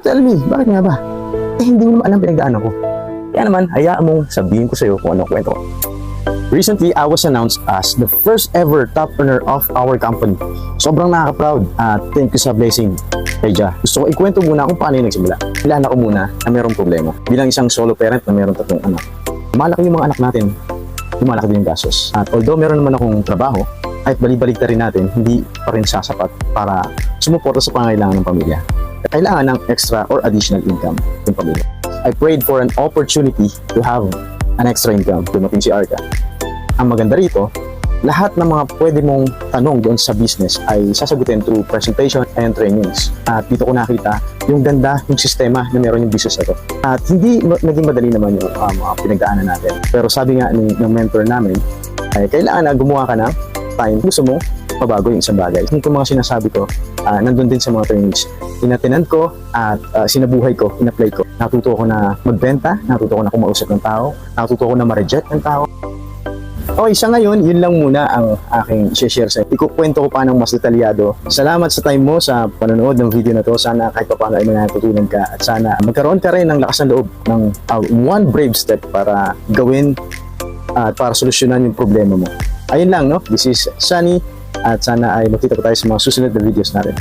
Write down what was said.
tell me, bakit nga ba? Hindi mo naman alam pinagdaanan ko. Kaya naman, hayaan mong sabihin ko sa'yo kung anong kwento ko. Recently, I was announced as the first ever top earner of our company. Sobrang nakaka-proud at thank you sa blessing kay Jah. Gusto ko ikwento muna kung paano yung nagsimula. Kailangan ko muna na mayroong problema. Bilang isang solo parent na mayroong 3 anak. Malaki yung mga anak natin, lumalaki din yung gastos. At although meron naman akong trabaho, kahit bali-baligta rin natin, hindi pa rin sasapat para sumuporta sa pangailangan ng pamilya. Kailangan ng extra or additional income ng pamilya. I prayed for an opportunity to have an extra income. Dumating si Arca. Ang maganda rito, lahat ng mga pwede mong tanong doon sa business ay sasagutin through presentation and trainings. At dito ko nakita yung ganda, yung sistema na meron yung business na to. At hindi naging madali naman yung mga pinagdaanan natin. Pero sabi nga ng mentor namin, ay kailangan na gumawa ka ng time. Gusto mo, pabago yung isang bagay. Yung mga sinasabi ko, nandun din sa mga trainings. Inatinan ko at sinabuhay ko, in-apply ko. Natuto ko na magbenta, natuto ko na kumausap ng tao, natuto ko na ma-reject ng tao. Okay, sa ngayon, yun lang muna ang aking i-share sa inyo. Ikukwento ko pa ng mas detalyado. Salamat sa time mo sa panonood ng video na to. Sana kahit pa paano ay natutunan ka at sana magkaroon ka rin ng lakas ng loob ng one brave step para gawin at para solusyonan yung problema mo. Ayun lang, no? This is Sunny at sana ay magkita pa tayo sa mga susunod na videos natin.